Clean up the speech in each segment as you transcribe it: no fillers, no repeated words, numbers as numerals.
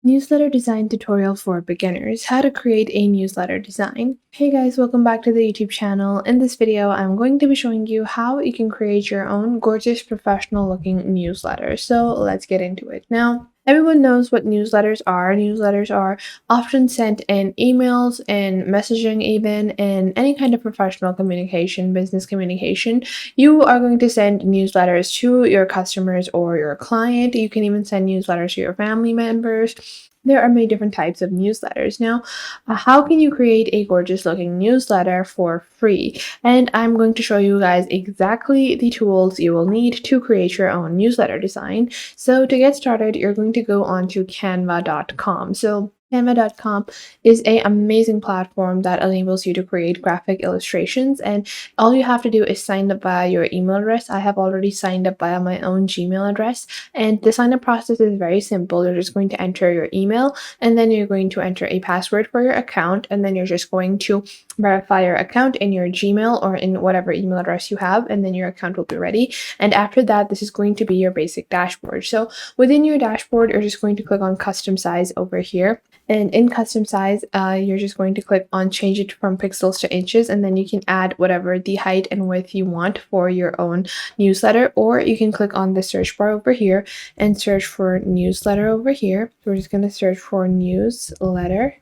Newsletter design tutorial for beginners, how to create a newsletter design. Hey guys, welcome back to the YouTube channel. In this video, I'm going to be showing you how you can create your own gorgeous professional looking newsletter. So let's get into it. Now, everyone knows what newsletters are. Newsletters are often sent in emails and messaging, even in any kind of professional communication, business communication. You are going to send newsletters to your customers or your client. You can even send newsletters to your family members. There are many different types of newsletters. Now, how can you create a gorgeous looking newsletter for free? And I'm going to show you guys exactly the tools you will need to create your own newsletter design. So to get started, you're going to go on to canva.com. So Canva.com is an amazing platform that enables you to create graphic illustrations, and all you have to do is sign up via your email address. I have already signed up via my own Gmail address, and the sign up process is very simple. You're just going to enter your email, and then you're going to enter a password for your account, and then you're just going to verify your account in your Gmail or in whatever email address you have, and then your account will be ready. And after that, this is going to be your basic dashboard. So within your dashboard, you're just going to click on custom size over here. And in custom size, you're just going to click on change it from pixels to inches, and then you can add whatever the height and width you want for your own newsletter, or you can click on the search bar over here and search for newsletter over here. So we're just going to search for newsletter.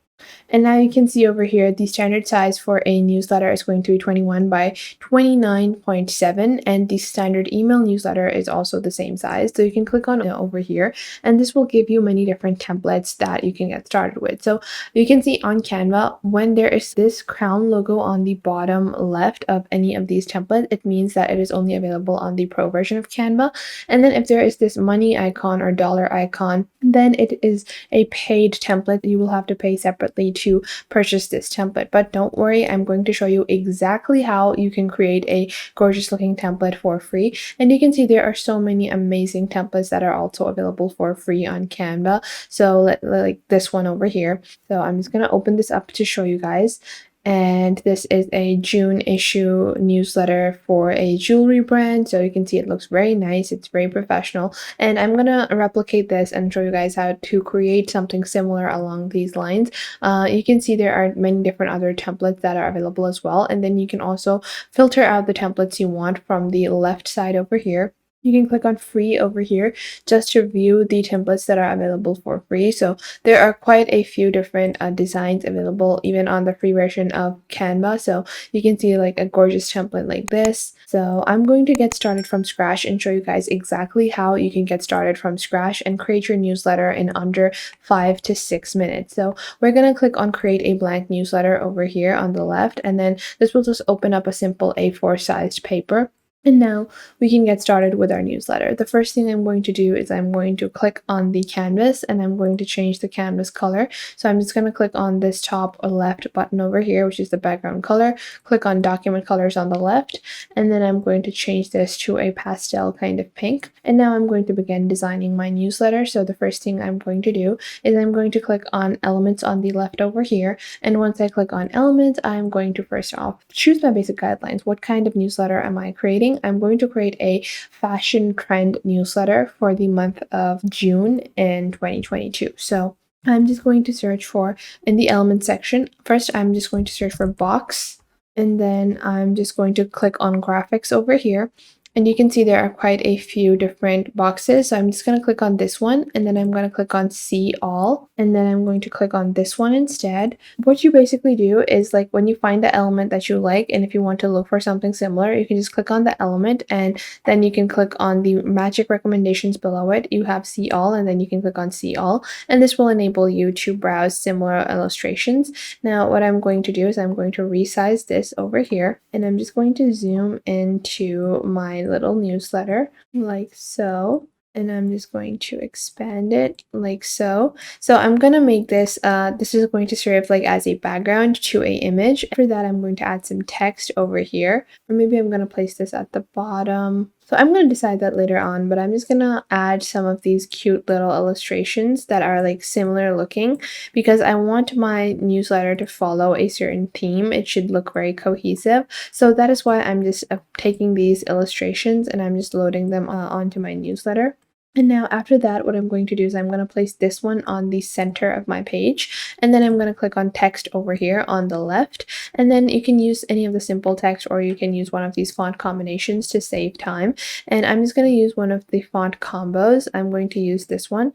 And now you can see over here, the standard size for a newsletter is going to be 21 by 29.7, and the standard email newsletter is also the same size. So you can click on it over here, and this will give you many different templates that you can get started with. So you can see on Canva, when there is this crown logo on the bottom left of any of these templates, it means that it is only available on the pro version of Canva. And then if there is this money icon or dollar icon, then it is a paid template. You will have to pay separately to purchase this template, but don't worry, I'm going to show you exactly how you can create a gorgeous looking template for free. And you can see there are so many amazing templates that are also available for free on Canva. So like this one over here. So I'm just going to open this up to show you guys. And this is a June issue newsletter for a jewelry brand. So you can see it looks very nice. It's very professional. And I'm going to replicate this and show you guys how to create something similar along these lines. You can see there are many different other templates that are available as well. And then you can also filter out the templates you want from the left side over here. You can click on free over here just to view the templates that are available for free. So there are quite a few different designs available even on the free version of Canva. So you can see like a gorgeous template like this. So I'm going to get started from scratch and show you guys exactly how you can get started from scratch and create your newsletter in under 5 to 6 minutes. So we're going to click on create a blank newsletter over here on the left, and then this will just open up a simple A4 sized paper. And now we can get started with our newsletter. The first thing I'm going to do is I'm going to click on the canvas, and I'm going to change the canvas color. So I'm just going to click on this top left button over here, which is the background color. Click on document colors on the left, and then I'm going to change this to a pastel kind of pink. And now I'm going to begin designing my newsletter. So the first thing I'm going to do is I'm going to click on elements on the left over here. And once I click on elements, I'm going to first off choose my basic guidelines. What kind of newsletter am I creating? I'm going to create a fashion trend newsletter for the month of June in 2022. So I'm just going to search for, in the element section, first I'm just going to search for box, and then I'm just going to click on graphics over here. And you can see there are quite a few different boxes. So I'm just going to click on this one, and then I'm going to click on see all, and then I'm going to click on this one instead. What you basically do is, like, when you find the element that you like, and if you want to look for something similar, you can just click on the element, and then you can click on the magic recommendations below it. You have see all, and then you can click on see all, and this will enable you to browse similar illustrations. Now what I'm going to do is I'm going to resize this over here, and I'm just going to zoom into my little newsletter like so, and I'm just going to expand it like so. So I'm gonna make this this is going to serve like as a background to a image. After that, I'm going to add some text over here, or maybe I'm gonna place this at the bottom. So I'm going to decide that later on, but I'm just going to add some of these cute little illustrations that are like similar looking, because I want my newsletter to follow a certain theme. It should look very cohesive. So that is why I'm just taking these illustrations and I'm just loading them onto my newsletter. And now after that, what I'm going to do is I'm going to place this one on the center of my page. And then I'm going to click on text over here on the left. And then you can use any of the simple text, or you can use one of these font combinations to save time. And I'm just going to use one of the font combos. I'm going to use this one.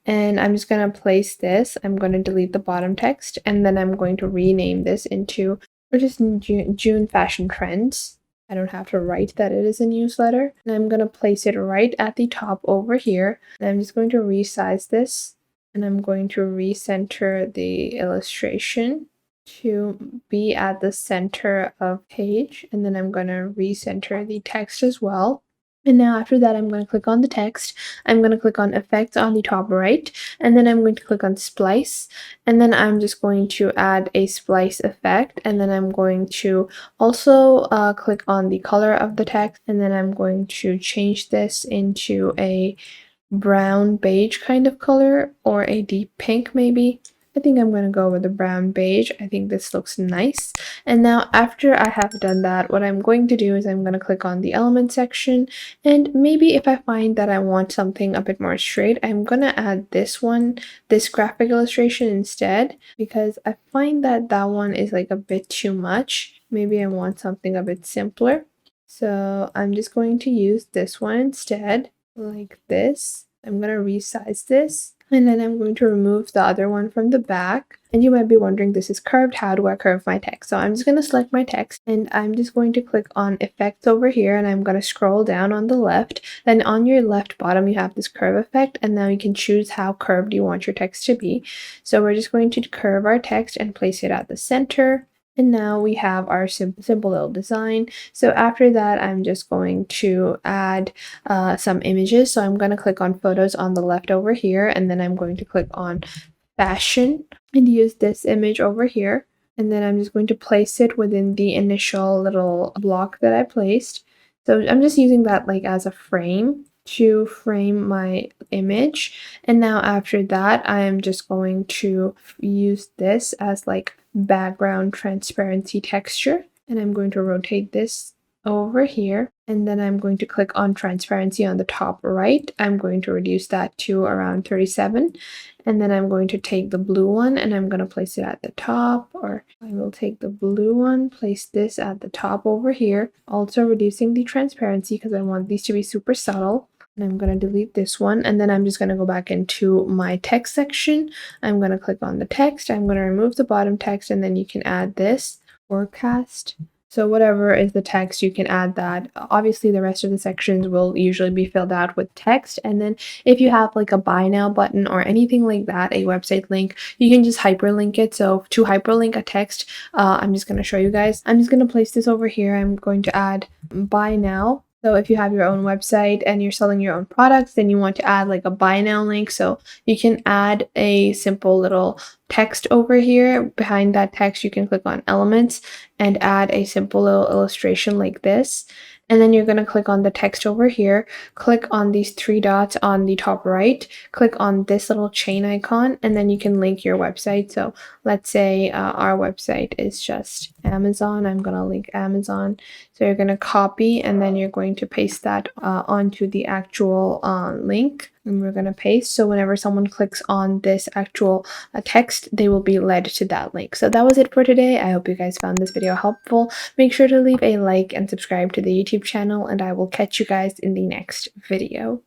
And I'm just going to place this. I'm going to delete the bottom text. And then I'm going to rename this into, or just June fashion trends. I don't have to write that it is a newsletter. And I'm going to place it right at the top over here. And I'm just going to resize this. And I'm going to recenter the illustration to be at the center of page. And then I'm going to recenter the text as well. And now after that, I'm going to click on the text. I'm going to click on effects on the top right, and then I'm going to click on splice. And then I'm just going to add a splice effect. And then I'm going to also click on the color of the text. And then I'm going to change this into a brown beige kind of color, or a deep pink maybe. I think I'm going to go with the brown beige. I think this looks nice. And now after I have done that, what I'm going to do is I'm going to click on the element section, and maybe if I find that I want something a bit more straight, I'm going to add this one, this graphic illustration instead, because I find that that one is like a bit too much. Maybe I want something a bit simpler. So I'm just going to use this one instead, like this. I'm going to resize this. And then I'm going to remove the other one from the back. And you might be wondering, this is curved. How do I curve my text? So I'm just going to select my text, and I'm just going to click on effects over here, and I'm going to scroll down on the left. Then on your left bottom, you have this curve effect, and now you can choose how curved you want your text to be. So we're just going to curve our text and place it at the center. And now we have our simple little design. So after that, I'm just going to add some images. So I'm going to click on photos on the left over here, and then I'm going to click on fashion and use this image over here. And then I'm just going to place it within the initial little block that I placed. So I'm just using that like as a frame to frame my image. And now after that, I am just going to use this as like background transparency texture. And I'm going to rotate this over here, and then I'm going to click on transparency on the top right. I'm going to reduce that to around 37, and then I'm going to take the blue one and I'm going to place it at the top, or I will take the blue one, place this at the top over here, also reducing the transparency because I want these to be super subtle. And I'm going to delete this one, and then I'm just going to go back into my text section. I'm going to click on the text. I'm going to remove the bottom text, and then you can add this forecast. So whatever is the text, you can add that. Obviously, the rest of the sections will usually be filled out with text. And then if you have like a buy now button or anything like that, a website link, you can just hyperlink it. So to hyperlink a text, I'm just going to show you guys. I'm just going to place this over here. I'm going to add buy now. So if you have your own website and you're selling your own products, then you want to add like a buy now link. So you can add a simple little text over here. Behind that text, you can click on elements and add a simple little illustration like this. And then you're going to click on the text over here, click on these three dots on the top right, click on this little chain icon, and then you can link your website. So let's say our website is just Amazon. I'm going to link Amazon. So you're going to copy, and then you're going to paste that onto the actual link. And we're going to paste. So whenever someone clicks on this actual text, they will be led to that link. So that was it for today. I hope you guys found this video helpful. Make sure to leave a like and subscribe to the YouTube channel, and I will catch you guys in the next video.